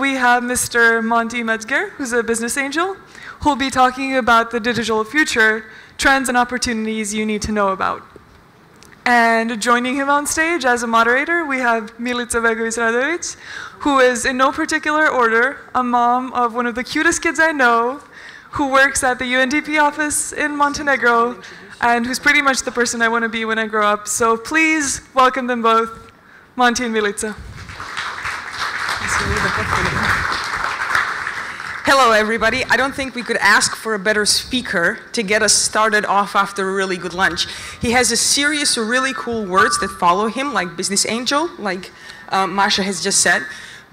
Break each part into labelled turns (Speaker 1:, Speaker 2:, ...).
Speaker 1: we have Mr. Monty Metzger, who's a business angel, who'll be talking about the digital future, trends and opportunities you need to know about. And joining him on stage as a moderator, we have Milica Begovic-Radovic, who is, in no particular order, a mom of one of the cutest kids I know, who works at the UNDP office in Montenegro, and who's pretty much the person I want to be when I grow up. So please welcome them both, Monty and Milica.
Speaker 2: Hello, everybody. I don't think we could ask for a better speaker to get us started off after a really good lunch. He has a series of really cool words that follow him, like business angel, like Masha has just said.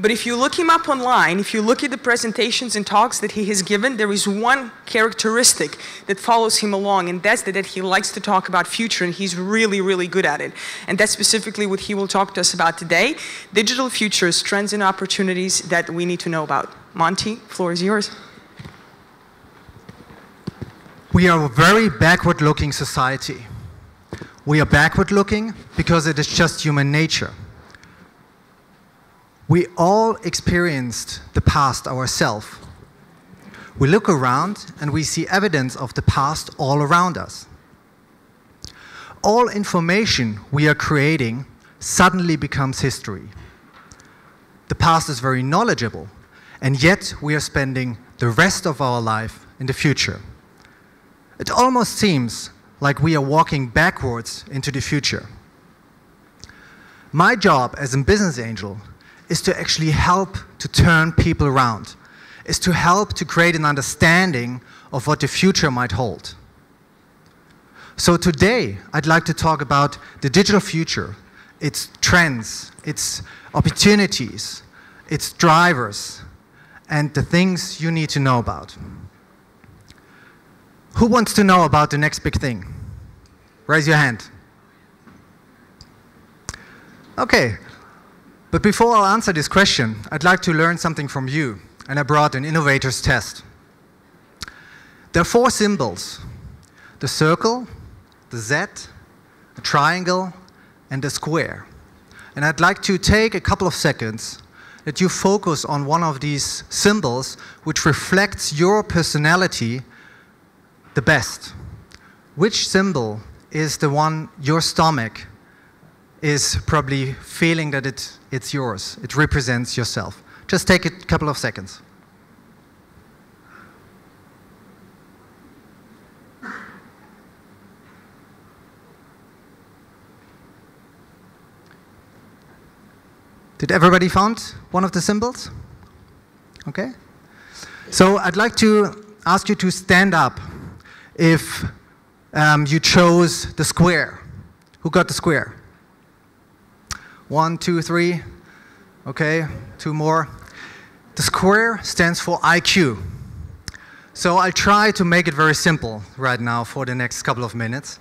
Speaker 2: But if you look him up online, if you look at the presentations and talks that he has given, there is one characteristic that follows him along, and that's that he likes to talk about future, and he's really, really good at it. And that's specifically what he will talk to us about today, digital futures, trends and opportunities that we need to know about. Monty, floor is yours.
Speaker 3: We are a very backward-looking society. We are backward-looking because it is just human nature. We all experienced the past ourselves. We look around and we see evidence of the past all around us. All information we are creating suddenly becomes history. The past is very knowledgeable, and yet we are spending the rest of our life in the future. It almost seems like we are walking backwards into the future. My job as a business angel is to actually help to turn people around, is to help to create an understanding of what the future might hold. So today, I'd like to talk about the digital future, its trends, its opportunities, its drivers, and the things you need to know about. Who wants to know about the next big thing? Raise your hand. Okay. But before I'll answer this question, I'd like to learn something from you, and I brought an innovator's test. There are 4 symbols: the circle, the Z, the triangle, and the square. And I'd like to take a couple of seconds that you focus on one of these symbols which reflects your personality the best. Which symbol is the one your stomach is probably feeling that it's yours, it represents yourself? Just take a couple of seconds. Did everybody find one of the symbols? Okay. So I'd like to ask you to stand up if you chose the square. Who got the square? 1, 2, 3. Okay, 2 more. The square stands for IQ. So I'll try to make it very simple right now for the next couple of minutes,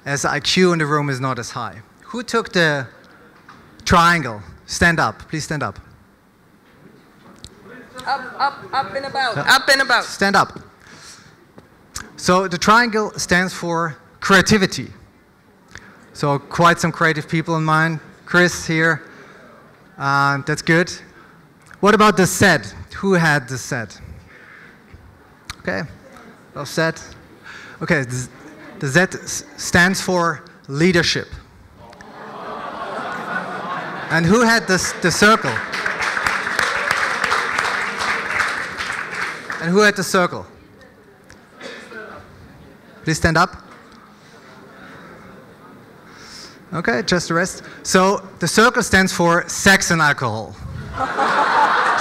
Speaker 3: as IQ in the room is not as high. Who took the triangle? Stand up, please stand up.
Speaker 2: Up and about, up and about.
Speaker 3: Stand up. So the triangle stands for creativity. So quite some creative people in mind. Chris here, that's good. What about the Z? Who had the Z? Okay, well said. Okay, the Z stands for leadership. And who had the circle? And who had the circle? Please stand up. Okay, just the rest. So the circle stands for sex and alcohol.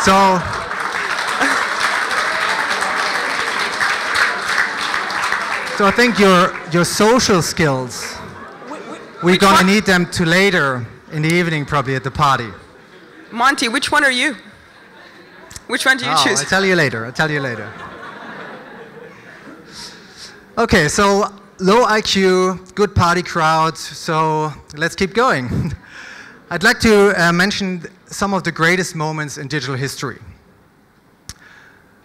Speaker 3: So I think your social skills, we're going to need them to later in the evening, probably at the party.
Speaker 2: Monty, which one are you? Which one do you choose?
Speaker 3: I'll tell you later. I'll tell you later. Okay, so low IQ, good party crowd, so let's keep going. I'd like to mention some of the greatest moments in digital history.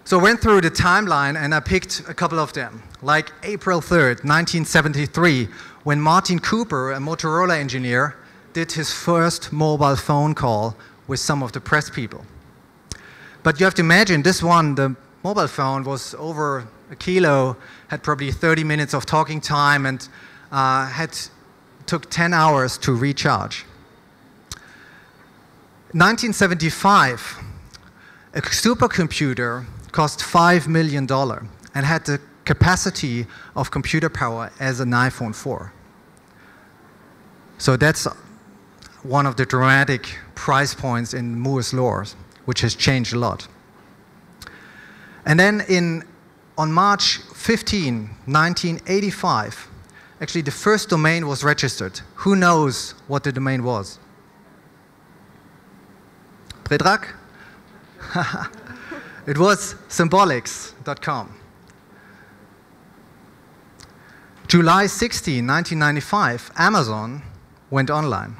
Speaker 3: So I went through the timeline and I picked a couple of them, like April 3rd, 1973, when Martin Cooper, a Motorola engineer, did his first mobile phone call with some of the press people. But you have to imagine this one, the mobile phone, was over a kilo, had probably 30 minutes of talking time, and took 10 hours to recharge. 1975, a supercomputer cost $5 million and had the capacity of computer power as an iPhone 4. So that's one of the dramatic price points in Moore's law, which has changed a lot. And then on March 15, 1985, actually the first domain was registered. Who knows what the domain was? Predrag? It was symbolics.com. July 16, 1995, Amazon went online.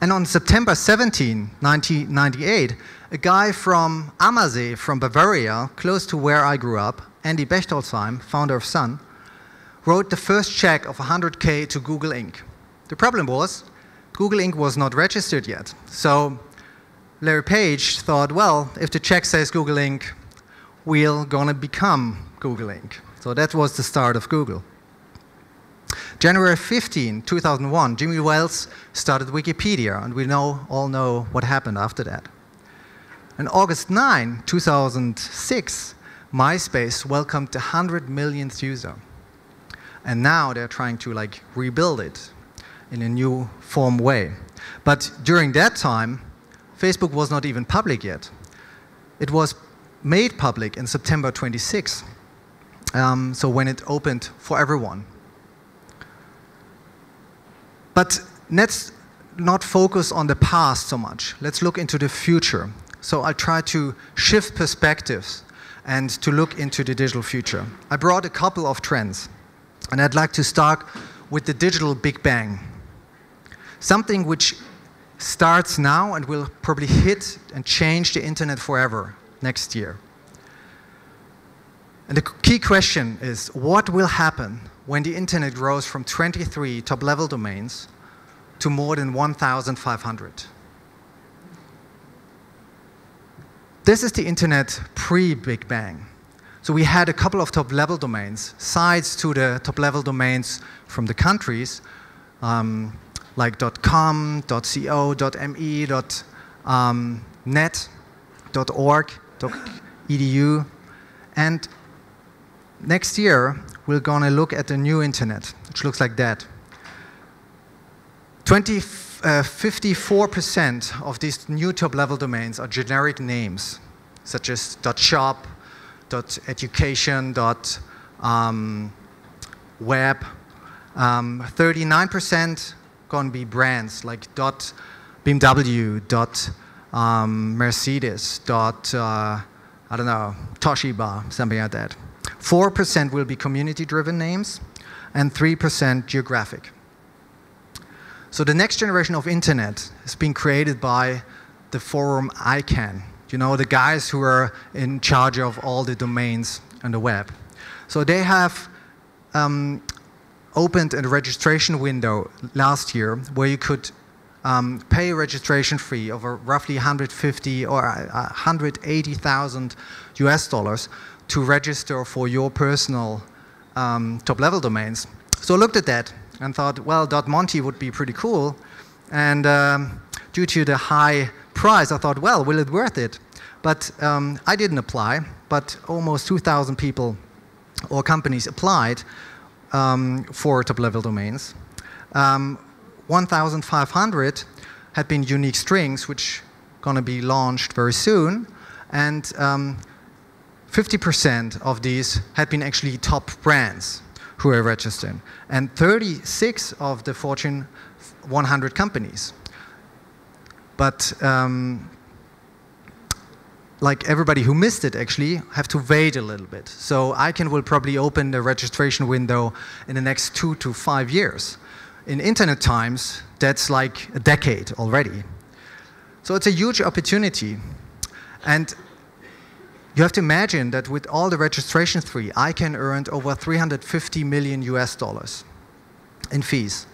Speaker 3: And on September 17, 1998, a guy from Ammersee, from Bavaria, close to where I grew up, Andy Bechtolsheim, founder of Sun, wrote the first check of 100K to Google Inc. The problem was, Google Inc. was not registered yet. So Larry Page thought, well, if the check says Google Inc., we're going to become Google Inc. So that was the start of Google. January 15, 2001, Jimmy Wales started Wikipedia, and we all know what happened after that. On August 9, 2006, MySpace welcomed the 100 millionth user. And now they're trying to rebuild it in a new form way. But during that time, Facebook was not even public yet. It was made public in September 26, so when it opened for everyone. But let's not focus on the past so much. Let's look into the future. So I'll try to shift perspectives and to look into the digital future. I brought a couple of trends, and I'd like to start with the digital Big Bang. Something which starts now and will probably hit and change the internet forever next year. And the key question is, what will happen when the internet grows from 23 top-level domains to more than 1,500? This is the internet pre-Big Bang. So we had a couple of top-level domains, sides to the top-level domains from the countries, like .com, .co, .me, .net, .org, .edu. And next year, we're going to look at the new internet, which looks like that. 54% of these new top-level domains are generic names, such as .shop, .education, .web. 39% going to be brands like .bmw, Mercedes, I don't know, Toshiba, something like that. 4% will be community-driven names, and 3% geographic. So the next generation of internet is being created by the forum ICANN. You know, the guys who are in charge of all the domains on the web. So they have opened a registration window last year where you could pay a registration fee of roughly 150 or 180,000 US dollars to register for your personal top-level domains. So I looked at that and thought, well, .monty would be pretty cool. And due to the high price, I thought, well, will it worth it? But I didn't apply, but almost 2,000 people or companies applied for top-level domains. 1,500 had been unique strings, which are going to be launched very soon. And 50% of these had been actually top brands who are registered. And 36 of the Fortune 100 companies. But like everybody who missed it actually have to wait a little bit. So ICANN will probably open the registration window in the next 2 to 5 years. In internet times, that's like a decade already. So it's a huge opportunity. And you have to imagine that with all the registration fee, ICANN earned over 350 million US dollars in fees.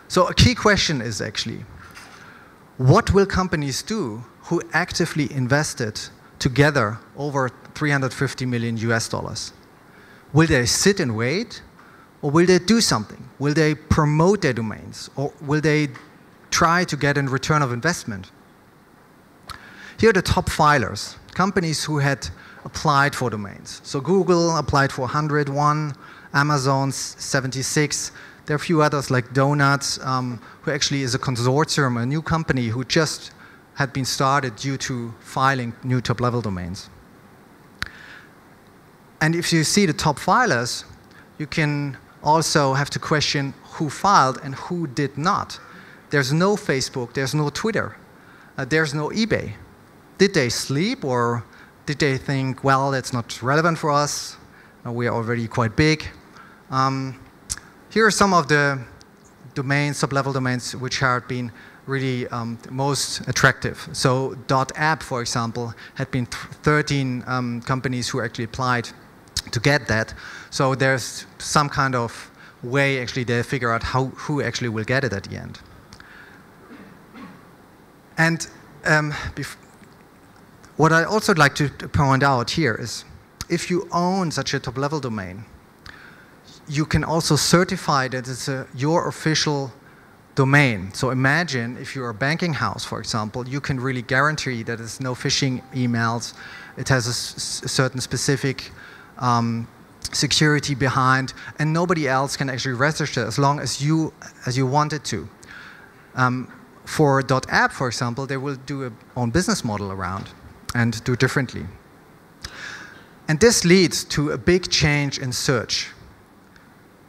Speaker 3: So a key question is actually, what will companies do who actively invested together over 350 million US dollars. Will they sit and wait, or will they do something? Will they promote their domains, or will they try to get a return of investment? Here are the top filers, companies who had applied for domains. So Google applied for 101, Amazon 76. There are a few others like Donuts, who actually is a consortium, a new company who just had been started due to filing new top-level domains. And if you see the top filers, you can also have to question who filed and who did not. There's no Facebook, there's no Twitter, there's no eBay. Did they sleep, or did they think, well, that's not relevant for us, we are already quite big? Here are some of the domains, top-level domains, which have been really most attractive. So .app, for example, had been 13 companies who actually applied to get that. So there's some kind of way actually they figure out who actually will get it at the end. And what I also like to point out here is if you own such a top-level domain, you can also certify that it's your official domain. So imagine if you're a banking house, for example, you can really guarantee that there's no phishing emails. It has a certain specific security behind, and nobody else can actually register as long as you want it to. For .app, for example, they will do a own business model around and do differently. And this leads to a big change in search.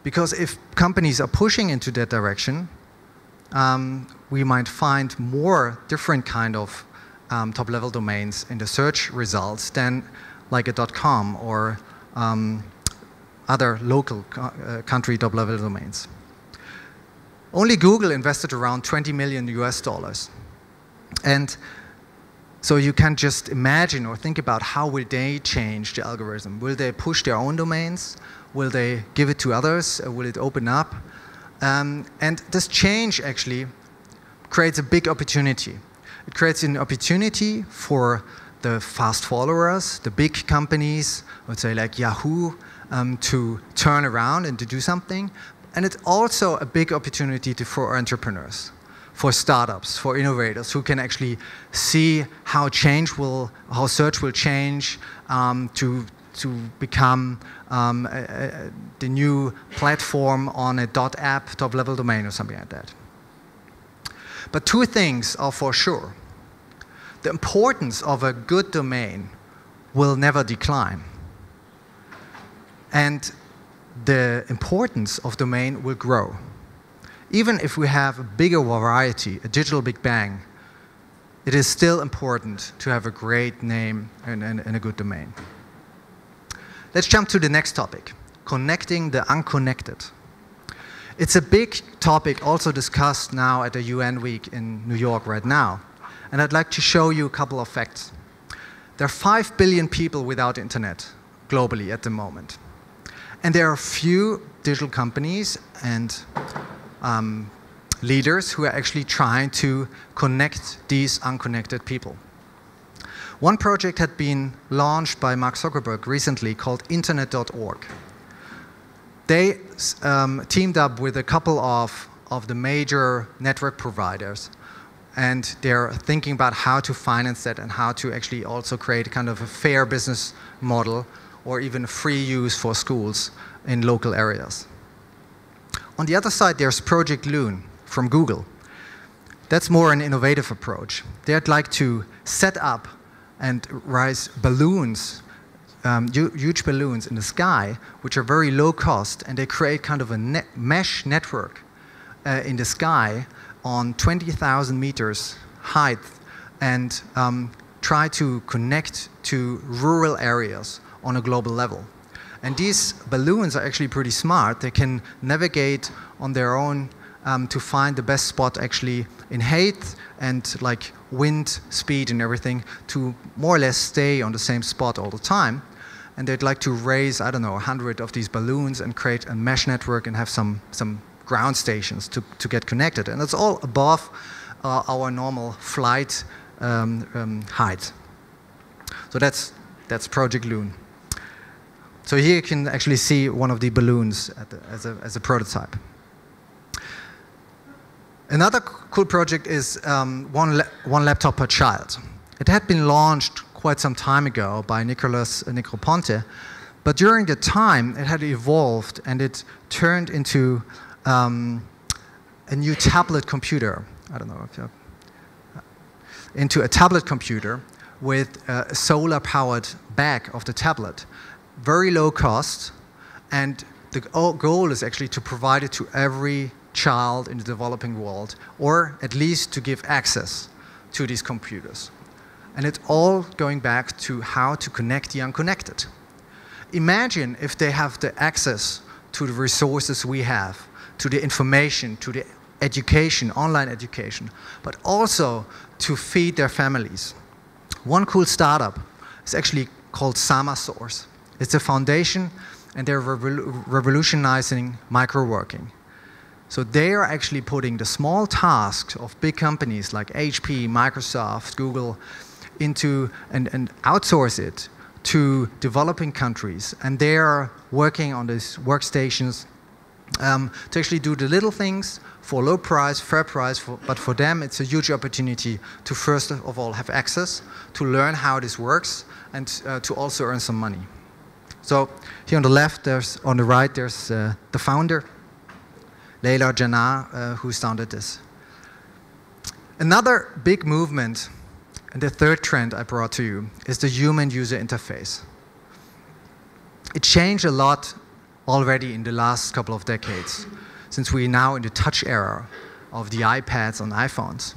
Speaker 3: Because if companies are pushing into that direction, we might find more different kind of top-level domains in the search results than like a .com or other local country top-level domains. Only Google invested around 20 million US dollars. And so you can just imagine or think about how will they change the algorithm. Will they push their own domains? Will they give it to others? Will it open up? And this change actually creates a big opportunity. It creates an opportunity for the fast followers, the big companies, I would say like Yahoo, to turn around and to do something. And it's also a big opportunity for entrepreneurs, for startups, for innovators who can actually see how search will change to become the new platform on a .app top-level domain or something like that. But two things are for sure. The importance of a good domain will never decline. And the importance of domain will grow. Even if we have a bigger variety, a digital big bang, it is still important to have a great name and a good domain. Let's jump to the next topic, connecting the unconnected. It's a big topic also discussed now at the UN week in New York right now. And I'd like to show you a couple of facts. There are 5 billion people without internet globally at the moment. And there are few digital companies and leaders who are actually trying to connect these unconnected people. One project had been launched by Mark Zuckerberg recently called internet.org. They teamed up with a couple of the major network providers, and they're thinking about how to finance that and how to actually also create kind of a fair business model or even free use for schools in local areas. On the other side, there's Project Loon from Google. That's more an innovative approach. They'd like to set up and rise balloons, huge balloons in the sky, which are very low cost, and they create kind of a mesh network in the sky on 20,000 meters height and try to connect to rural areas on a global level. And these balloons are actually pretty smart. They can navigate on their own to find the best spot actually in height and like wind speed and everything to more or less stay on the same spot all the time. And they'd like to raise, I don't know, 100 of these balloons and create a mesh network and have some ground stations to get connected. And it's all above our normal flight height. So that's Project Loon. So here you can actually see one of the balloons as a prototype. Another cool project is one laptop per child. It had been launched quite some time ago by Nicolas Negroponte, but during the time it had evolved and it turned into a new tablet computer. I don't know if you into a tablet computer with a solar-powered back of the tablet. Very low cost, and the goal is actually to provide it to every child in the developing world, or at least to give access to these computers. And it's all going back to how to connect the unconnected. Imagine if they have the access to the resources we have, to the information, to the education, online education, but also to feed their families. One cool startup is actually called SamaSource. It's a foundation, and they're revolutionizing microworking. So they are actually putting the small tasks of big companies like HP, Microsoft, Google into and outsource it to developing countries. And they are working on these workstations to actually do the little things for low price, fair price, but for them it's a huge opportunity to first of all have access, to learn how this works, and to also earn some money. So here on the left, on the right, there's the founder, Leila Janah, who started this. Another big movement, and the third trend I brought to you, is the human user interface. It changed a lot already in the last couple of decades, since we're now in the touch era of the iPads and iPhones.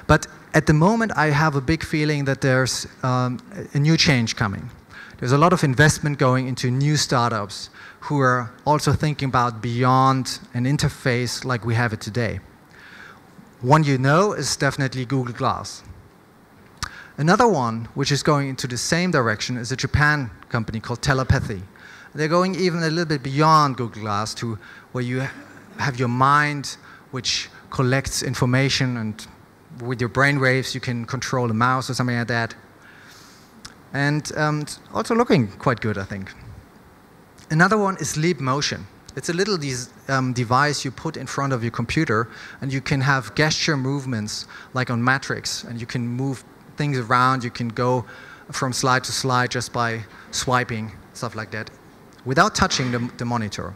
Speaker 3: But at the moment, I have a big feeling that there's a new change coming. There's a lot of investment going into new startups who are also thinking about beyond an interface like we have it today. One you know is definitely Google Glass. Another one, which is going into the same direction, is a Japan company called Telepathy. They're going even a little bit beyond Google Glass to where you have your mind, which collects information, and with your brain waves you can control a mouse or something like that. And also looking quite good, I think. Another one is Leap Motion. It's a little device you put in front of your computer, and you can have gesture movements like on Matrix, and you can move things around. You can go from slide to slide just by swiping, stuff like that, without touching the monitor.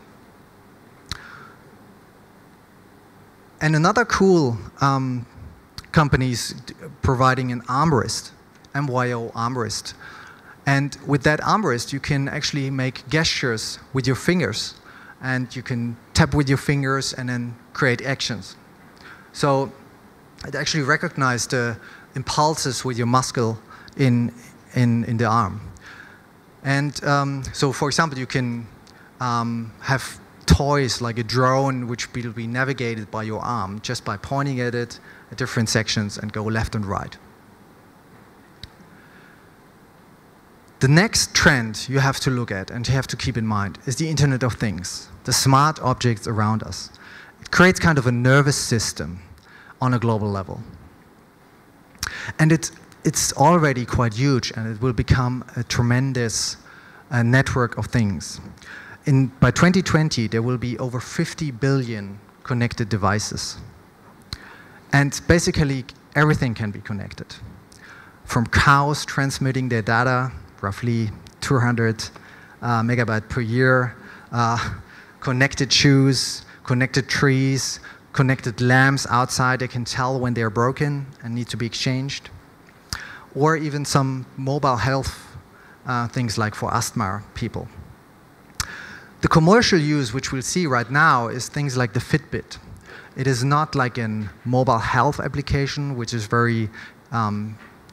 Speaker 3: And another cool company is providing an armrest, MYO armrest. And with that armrest, you can actually make gestures with your fingers. And you can tap with your fingers and then create actions. So it actually recognizes the impulses with your muscle in the arm. And so, for example, you can have toys like a drone which will be navigated by your arm just by pointing at it at different sections and go left and right. The next trend you have to look at and you have to keep in mind is the Internet of Things, the smart objects around us. It creates kind of a nervous system on a global level. And it's already quite huge, and it will become a tremendous network of things. By 2020, there will be over 50 billion connected devices. And basically, everything can be connected. From cows transmitting their data, roughly 200 megabytes per year, connected shoes, connected trees, connected lamps outside that can tell when they're broken and need to be exchanged, or even some mobile health things like for asthma people. The commercial use, which we'll see right now, is things like the Fitbit. It is not like a mobile health application, which is very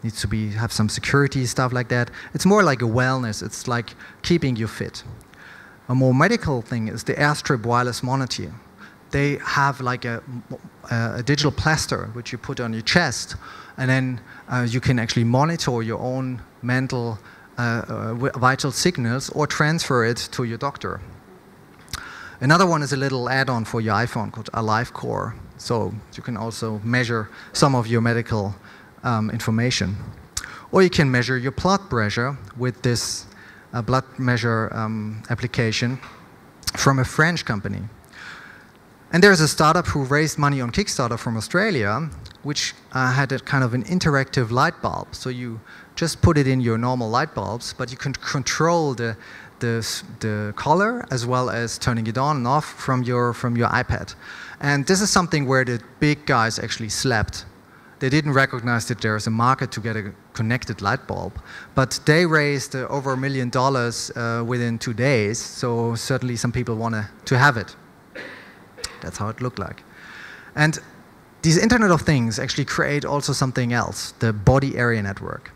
Speaker 3: needs to have some security, stuff like that. It's more like a wellness. It's like keeping you fit. A more medical thing is the Airstrip wireless monitor. They have like a digital plaster which you put on your chest, and then you can actually monitor your own mental vital signals or transfer it to your doctor. Another one is a little add-on for your iPhone called AliveCore. So you can also measure some of your medical information. Or you can measure your blood pressure with this blood measure application from a French company. And there's a startup who raised money on Kickstarter from Australia, which had a kind of an interactive light bulb. So you just put it in your normal light bulbs, but you can control the color as well as turning it on and off from your iPad. And this is something where the big guys actually slept. They didn't recognize that there's a market to get a connected light bulb, but they raised over $1 million within 2 days, so certainly some people want to have it. That's how it looked like. And these Internet of Things actually create also something else, the body area network.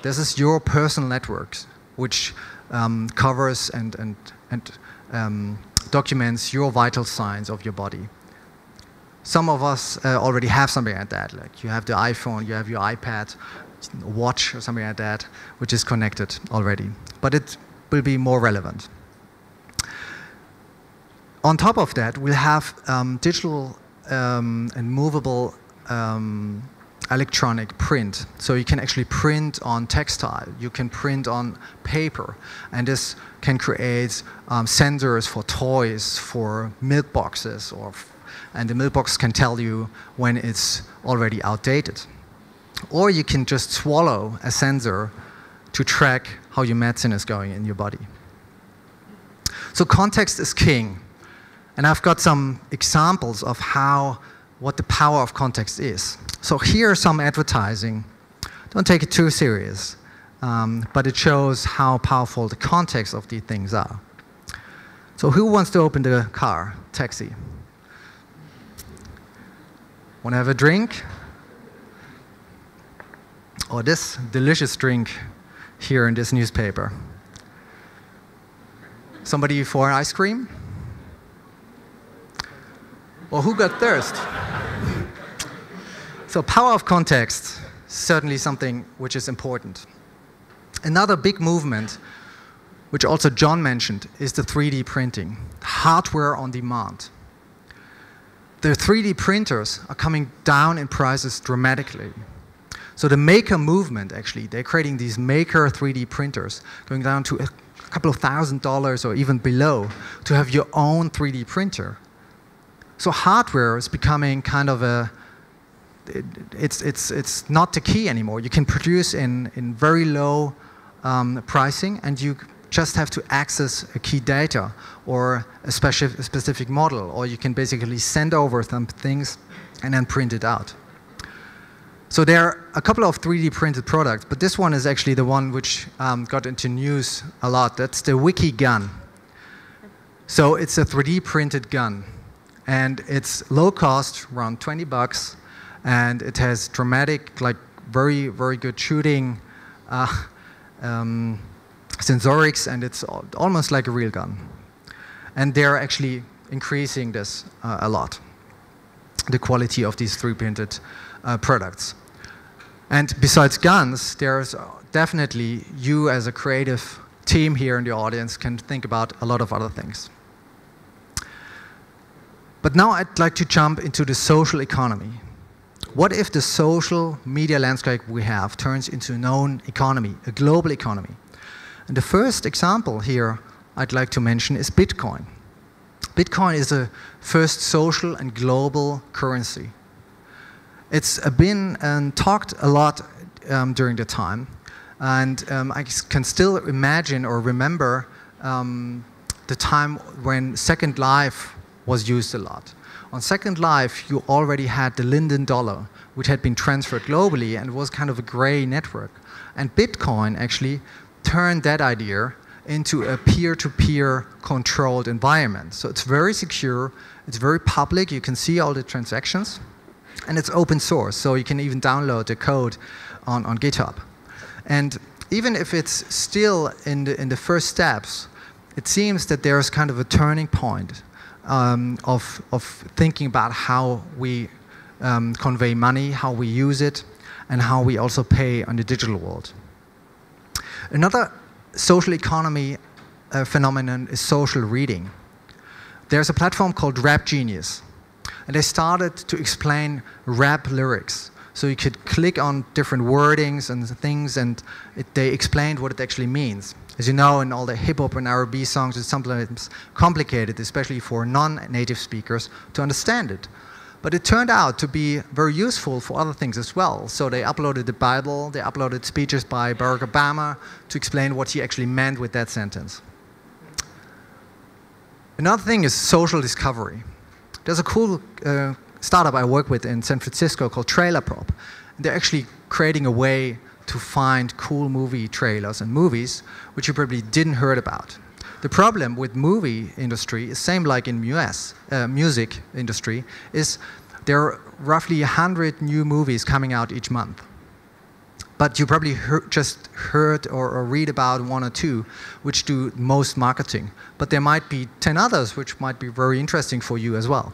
Speaker 3: This is your personal network, which covers and documents your vital signs of your body. Some of us already have something like that, like you have the iPhone, you have your iPad, watch or something like that, which is connected already. But it will be more relevant. On top of that, we'll have digital and movable electronic print. So you can actually print on textile, you can print on paper, and this can create sensors for toys, for milk boxes, and the milk box can tell you when it's already outdated. Or you can just swallow a sensor to track how your medicine is going in your body. So context is king. And I've got some examples of what the power of context is. So here are some advertising. Don't take it too serious, but it shows how powerful the context of these things are. So who wants to open the car? Taxi. Want to have a drink? Or this delicious drink here in this newspaper. Somebody for an ice cream? Or who got thirst? So power of context, certainly something which is important. Another big movement, which also John mentioned, is the 3D printing, hardware on demand. The 3D printers are coming down in prices dramatically. So the maker movement, actually, they're creating these maker 3D printers, going down to a couple of $1,000s or even below, to have your own 3D printer. So hardware is becoming kind of it's not the key anymore. You can produce in very low pricing, and you just have to access a key data or a specific model, or you can basically send over some things and then print it out. So there are a couple of 3D printed products, but this one is actually the one which got into news a lot. That's the Wiki gun. So it's a 3D printed gun, and it's low cost, around 20 bucks, and it has dramatic, like very, very good shooting sensorics, and it's almost like a real gun. And they're actually increasing this a lot, the quality of these 3D printed products. And besides guns, there's definitely, you as a creative team here in the audience can think about a lot of other things. But now I'd like to jump into the social economy. What if the social media landscape we have turns into a known economy, a global economy? And the first example here I'd like to mention is Bitcoin. Bitcoin is the first social and global currency. It's been talked a lot during the time, and I can still imagine or remember the time when Second Life was used a lot. On Second Life, you already had the Linden dollar, which had been transferred globally and was kind of a gray network. And Bitcoin actually turned that idea into a peer-to-peer controlled environment. So it's very secure, it's very public, you can see all the transactions, and it's open source, so you can even download the code on GitHub. And even if it's still in the first steps, it seems that there's kind of a turning point of thinking about how we convey money, how we use it, and how we also pay on the digital world. Another social economy phenomenon is social reading. There's a platform called Rap Genius, and they started to explain rap lyrics. So you could click on different wordings and things, and they explained what it actually means. As you know, in all the hip-hop and R&B songs, it's sometimes complicated, especially for non-native speakers, to understand it. But it turned out to be very useful for other things as well. So they uploaded the Bible, they uploaded speeches by Barack Obama to explain what he actually meant with that sentence. Another thing is social discovery. There's a cool startup I work with in San Francisco called Trailer Prop. They're actually creating a way to find cool movie trailers and movies which you probably didn't heard about. The problem with movie industry is same like in US, music industry, is there are roughly 100 new movies coming out each month. But you probably just heard or read about one or two which do most marketing. But there might be 10 others which might be very interesting for you as well.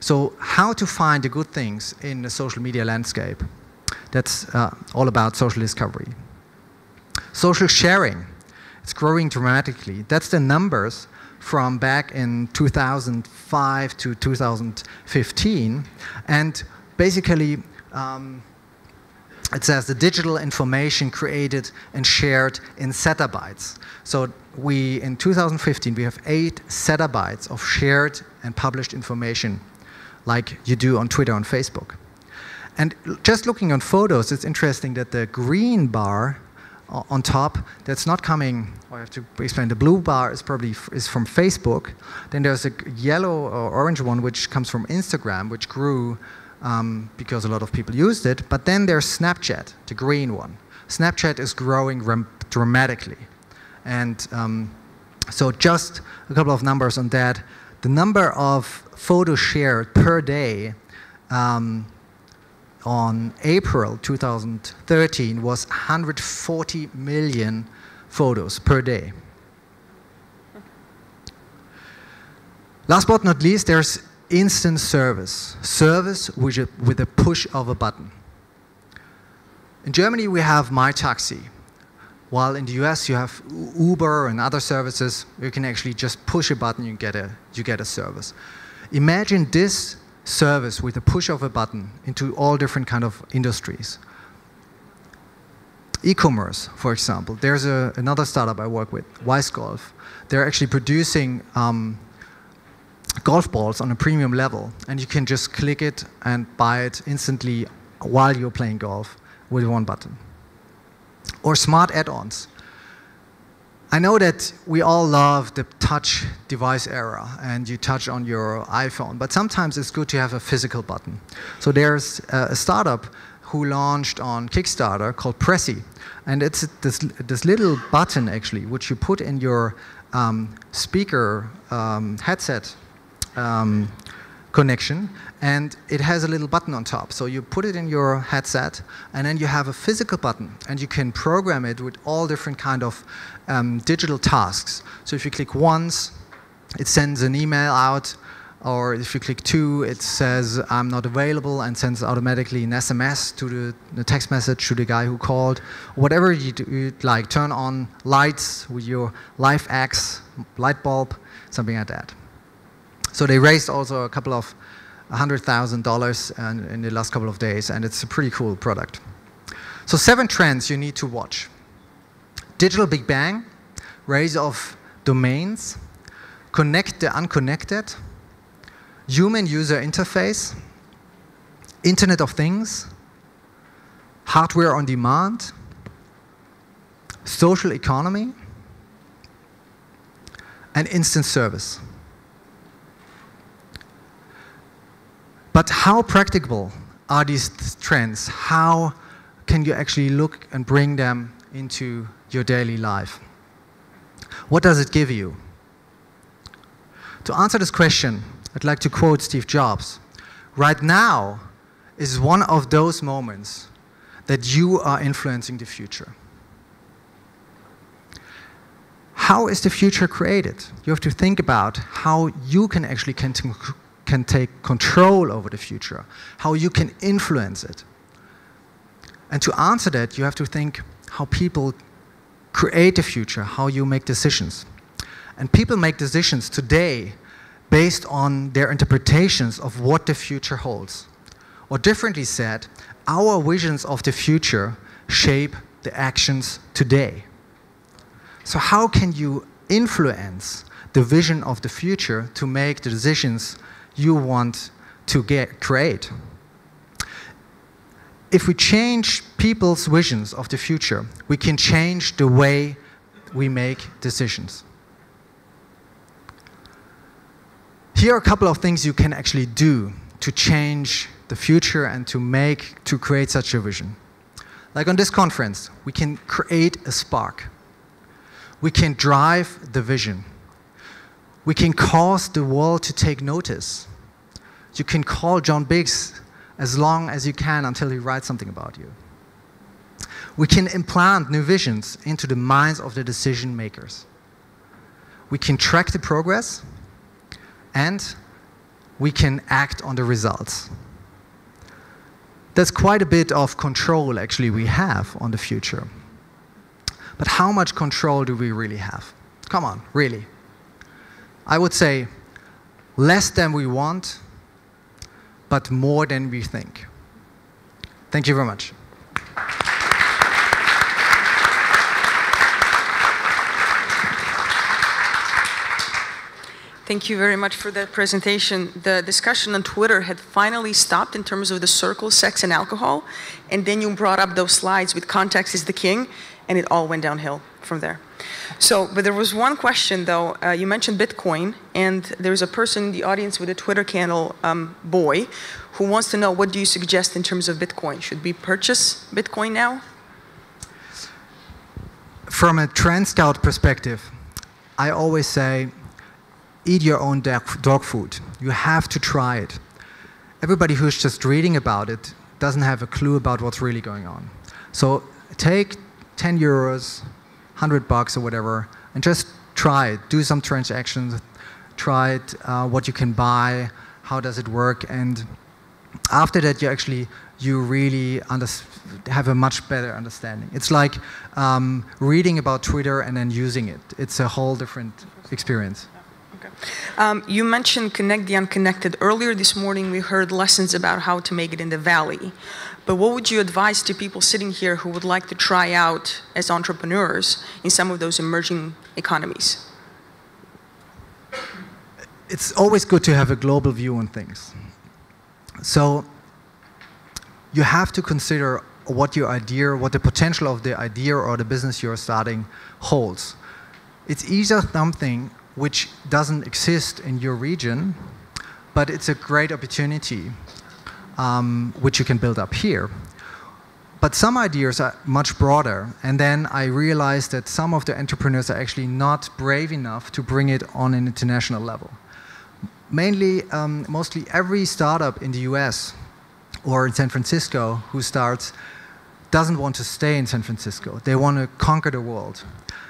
Speaker 3: So how to find the good things in the social media landscape? That's all about social discovery. Social sharing, it's growing dramatically. That's the numbers from back in 2005 to 2015. And basically, it says the digital information created and shared in zettabytes. So in 2015, we have 8 zettabytes of shared and published information, like you do on Twitter and Facebook. And just looking on photos, it's interesting that the green bar on top, that's not coming, I have to explain, the blue bar is probably from Facebook. Then there's a yellow or orange one which comes from Instagram, which grew because a lot of people used it. But then there's Snapchat, the green one. Snapchat is growing dramatically. And so just a couple of numbers on that. The number of photos shared per day on April 2013 was 140 million photos per day. Last but not least, there's instant service. Service with a push of a button. In Germany, we have My Taxi. While in the US, you have Uber and other services. You can actually just push a button, you get a service. Imagine this service with a push of a button into all different kind of industries. E-commerce, for example. There's another startup I work with, Wise Golf. They're actually producing golf balls on a premium level, and you can just click it and buy it instantly while you're playing golf with one button. Or smart add-ons. I know that we all love the touch device era, and you touch on your iPhone, but sometimes it's good to have a physical button. So there's a startup who launched on Kickstarter called Pressy, and it's this little button actually, which you put in your speaker headset connection, and it has a little button on top. So you put it in your headset, and then you have a physical button, and you can program it with all different kind of digital tasks. So if you click once, it sends an email out, or if you click 2, it says I'm not available and sends automatically an SMS to the text message to the guy who called. Whatever you'd like, turn on lights with your LifeX light bulb, something like that. So they raised also a couple of $100,000 in the last couple of days, and it's a pretty cool product. So 7 trends you need to watch. Digital Big Bang, rise of domains, connect the unconnected, human user interface, Internet of Things, hardware on demand, social economy, and instant service. But how practicable are these trends? How can you actually look and bring them into your daily life? What does it give you? To answer this question, I'd like to quote Steve Jobs. Right now is one of those moments that you are influencing the future. How is the future created? You have to think about how you can actually can take control over the future, how you can influence it. And to answer that, you have to think how people create the future, how you make decisions. And people make decisions today based on their interpretations of what the future holds. Or differently said, our visions of the future shape the actions today. So how can you influence the vision of the future to make the decisions you want to create? If we change people's visions of the future, we can change the way we make decisions. Here are a couple of things you can actually do to change the future and to create such a vision. Like on this conference, we can create a spark. We can drive the vision. We can cause the world to take notice. You can call John Biggs as long as you can until he writes something about you. We can implant new visions into the minds of the decision makers. We can track the progress, and we can act on the results. That's quite a bit of control, actually, we have on the future. But how much control do we really have? Come on, really. I would say less than we want, but more than we think. Thank you very much.
Speaker 2: Thank you very much for that presentation. The discussion on Twitter had finally stopped in terms of the circle, sex, and alcohol. And then you brought up those slides with context is the king, and it all went downhill from there. But there was one question, though. You mentioned Bitcoin, and there's a person in the audience with a Twitter handle, Boy, who wants to know, what do you suggest in terms of Bitcoin? Should we purchase Bitcoin now?
Speaker 3: From a trend scout perspective, I always say, eat your own dog food. You have to try it. Everybody who's just reading about it doesn't have a clue about what's really going on. So take 10 euros, 100 bucks or whatever, and just try it. Do some transactions, try it, what you can buy, how does it work, and after that you really have a much better understanding. It's like reading about Twitter and then using it. It's a whole different experience.
Speaker 2: You mentioned connect the unconnected. Earlier this morning, we heard lessons about how to make it in the valley. But what would you advise to people sitting here who would like to try out as entrepreneurs in some of those emerging economies?
Speaker 3: It's always good to have a global view on things. So you have to consider what your idea, what the potential of the idea or the business you're starting holds. It's either something which doesn't exist in your region, but it's a great opportunity which you can build up here. But some ideas are much broader, and then I realized that some of the entrepreneurs are actually not brave enough to bring it on an international level. Mostly every startup in the US or in San Francisco who starts doesn't want to stay in San Francisco. They want to conquer the world.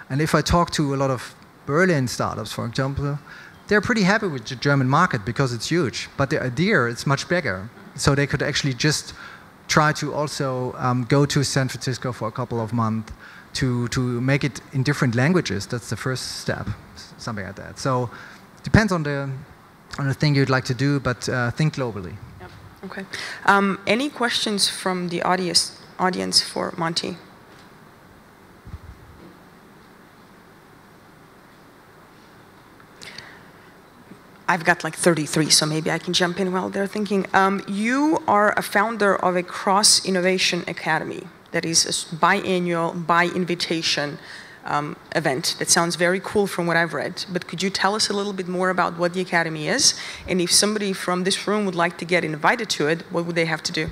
Speaker 3: And if I talk to a lot of Berlin startups, for example, they're pretty happy with the German market because it's huge, but the idea is much bigger. So they could actually just try to also go to San Francisco for a couple of months to make it in different languages. That's the first step, something like that. So it depends on the thing you'd like to do, but think globally.
Speaker 2: Yep. Okay. Any questions from the audience for Monty? I've got like 33, so maybe I can jump in while they're thinking. You are a founder of a cross-innovation academy that is a biannual, by-invitation event. That sounds very cool from what I've read, but could you tell us a little bit more about what the academy is? And if somebody from this room would like to get invited to it, what would they have to do?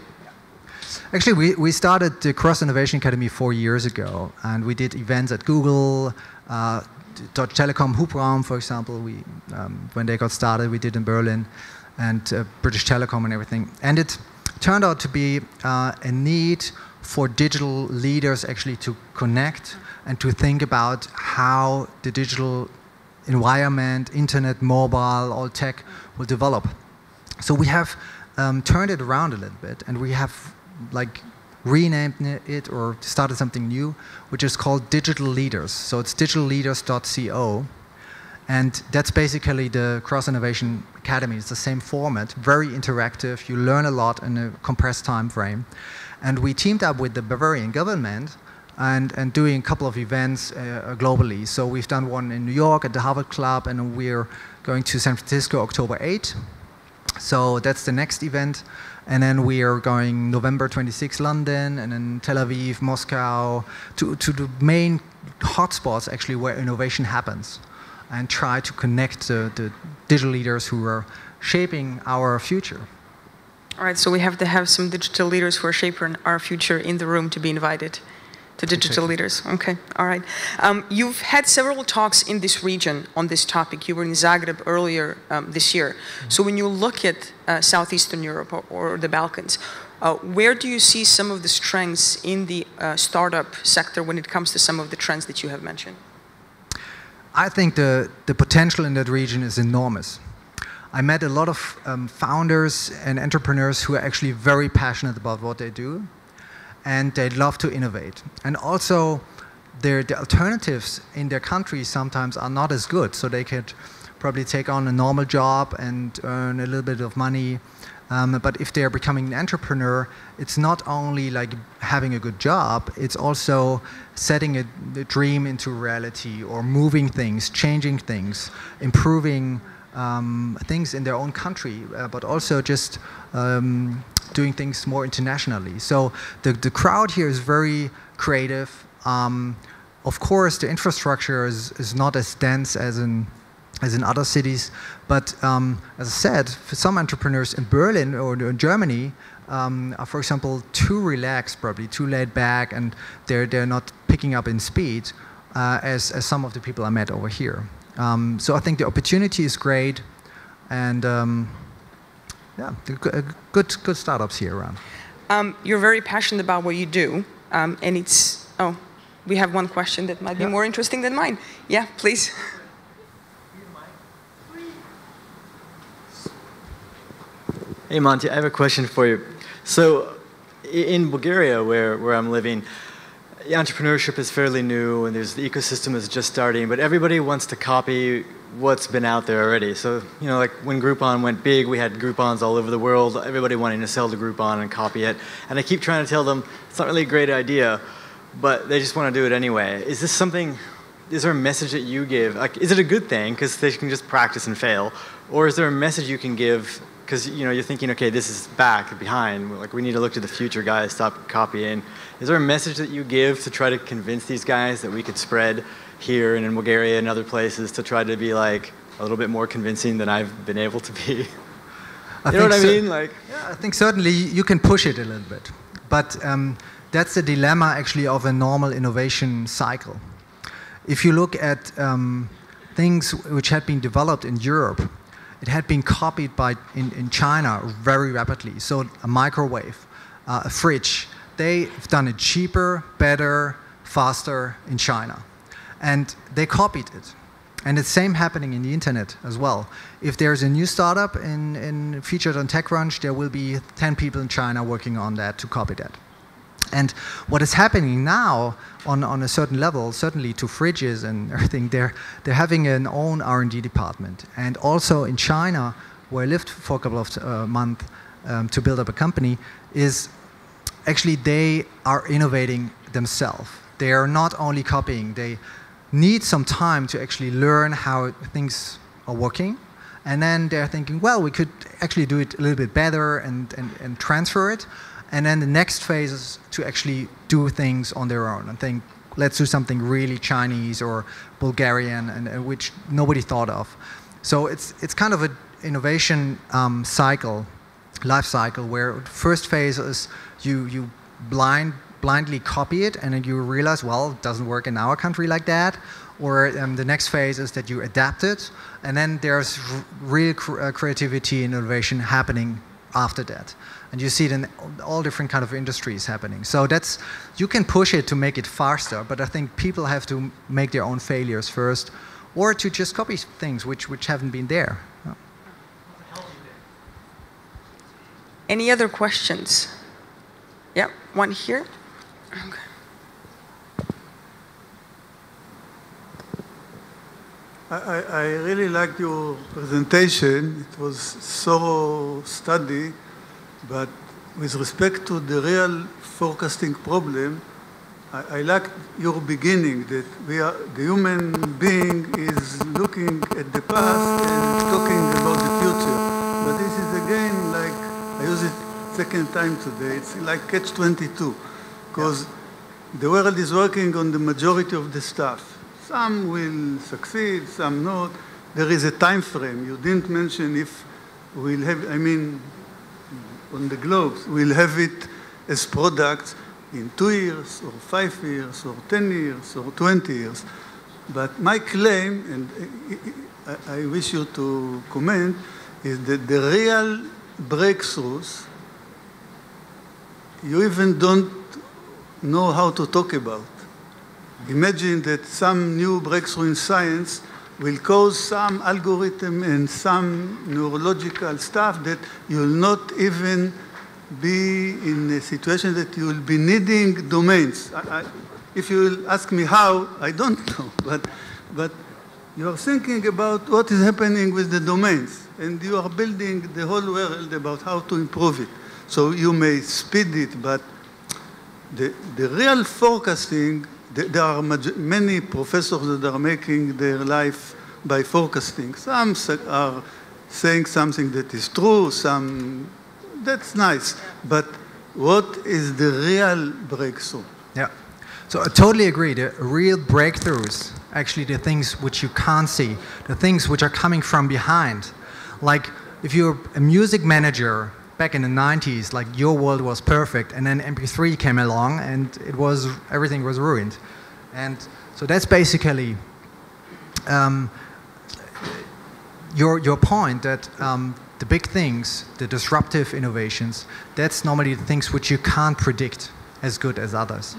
Speaker 3: Actually, we started the Cross Innovation Academy 4 years ago, and we did events at Google, Deutsche Telekom, Hubraum, for example, when they got started, we did in Berlin, and British Telecom and everything. And it turned out to be a need for digital leaders actually to connect and to think about how the digital environment, internet, mobile, all tech will develop. So we have turned it around a little bit, and we have renamed it or started something new, which is called Digital Leaders. So it's digitalleaders.co. And that's basically the Cross Innovation Academy. It's the same format, very interactive. You learn a lot in a compressed time frame. And we teamed up with the Bavarian government and doing a couple of events globally. So we've done one in New York at the Harvard Club, and we're going to San Francisco October 8th. So that's the next event. And then we are going November 26, London, and then Tel Aviv, Moscow, to the main hotspots actually where innovation happens, and try to connect the digital leaders who are shaping our future.
Speaker 2: All right, so we have to have some digital leaders who are shaping our future in the room to be invited. To digital leaders. Okay, all right. You've had several talks in this region on this topic. You were in Zagreb earlier this year. So when you look at Southeastern Europe or the Balkans, where do you see some of the strengths in the startup sector when it comes to some of the trends that you have mentioned?
Speaker 3: I think the potential in that region is enormous. I met a lot of founders and entrepreneurs who are actually very passionate about what they do, and they love to innovate. And also, the alternatives in their country sometimes are not as good, so they could probably take on a normal job and earn a little bit of money. But if they're becoming an entrepreneur, it's not only like having a good job, it's also setting a dream into reality, or moving things, changing things, improving things in their own country, but also just doing things more internationally. So the crowd here is very creative. Of course, the infrastructure is not as dense as in other cities, but as I said, for some entrepreneurs in Berlin or in Germany are, for example, too relaxed, probably too laid back, and they're not picking up in speed as some of the people I met over here. So I think the opportunity is great, and yeah, good startups here around.
Speaker 2: You're very passionate about what you do, and it's, we have one question that might be more interesting than mine. Yeah, please.
Speaker 4: Hey Monty, I have a question for you. So in Bulgaria, where I'm living, entrepreneurship is fairly new, and the ecosystem is just starting, but everybody wants to copy what's been out there already. So, you know, like when Groupon went big, we had Groupons all over the world, everybody wanting to sell to Groupon and copy it. And I keep trying to tell them, it's not really a great idea, but they just want to do it anyway. Is this something, is there a message that you give? Like, is it a good thing, because they can just practice and fail? Or is there a message you can give, because, you know, you're thinking, okay, this is behind, like we need to look to the future, guys, stop copying. Is there a message that you give to try to convince these guys that we could spread here and in Bulgaria and other places to try to be like a little bit more convincing than I've been able to be? You know what I mean? Like,
Speaker 3: yeah, I think certainly you can push it a little bit, but that's the dilemma actually of a normal innovation cycle. If you look at things which had been developed in Europe, it had been copied in China very rapidly. So a microwave, a fridge, they've done it cheaper, better, faster in China. And they copied it. And it's same happening in the internet as well. If there's a new startup featured on TechCrunch, there will be 10 people in China working on that to copy that. And what is happening now on a certain level, certainly to fridges and everything, they're having an own R&D department. And also in China, where I lived for a couple of months to build up a company, is actually they are innovating themselves. They are not only copying, they need some time to actually learn how things are working. And then they're thinking, well, we could actually do it a little bit better and transfer it. And then the next phase is to actually do things on their own and think, let's do something really Chinese or Bulgarian, and which nobody thought of. So it's kind of an innovation life cycle, where first phase is you blindly copy it, and then you realize, well, it doesn't work in our country like that. Or the next phase is that you adapt it, and then there's real creativity and innovation happening after that. And you see it in all different kind of industries happening. So you can push it to make it faster, but I think people have to make their own failures first, or to just copy things which haven't been there.
Speaker 2: Any other questions? Yeah, one here. Okay.
Speaker 5: I really liked your presentation. It was so study, but with respect to the real forecasting problem, I like your beginning that the human being is looking at the past and talking about the future. But this is again like, I use it second time today, it's like catch-22, because the world is working on the majority of the stuff. Some will succeed, some not. There is a time frame. You didn't mention if we'll have, I mean, on the globes, we'll have it as products in 2 years, or 5 years, or 10 years, or 20 years. But my claim, and I wish you to comment, is that the real breakthroughs, you even don't know how to talk about. Imagine that some new breakthrough in science will cause some algorithm and some neurological stuff that you'll not even be in a situation that you will be needing domains. If you will ask me how, I don't know, but you are thinking about what is happening with the domains, and you are building the whole world about how to improve it. So you may speed it, but the real forecasting, there are many professors that are making their life by forecasting. Some are saying something that is true, some, that's nice. But what is the real breakthrough?
Speaker 3: Yeah, so I totally agree. The real breakthroughs, actually the things which you can't see, the things which are coming from behind. Like if you're a music manager back in the 90s, like your world was perfect, and then MP3 came along and everything was ruined. And so that's basically your point that the big things, the disruptive innovations, that's normally the things which you can't predict as good as others.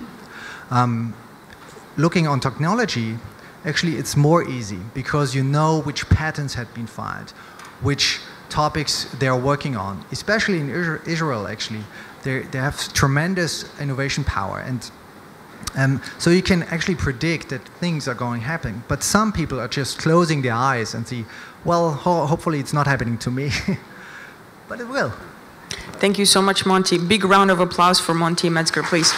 Speaker 3: Looking on technology, actually it's more easy because you know which patents had been filed, which topics they're working on. Especially in Israel, actually, they have tremendous innovation power, and so you can actually predict that things are going to happen. But some people are just closing their eyes and see, well, hopefully it's not happening to me, but it will.
Speaker 2: Thank you so much, Monty. Big round of applause for Monty Metzger, please.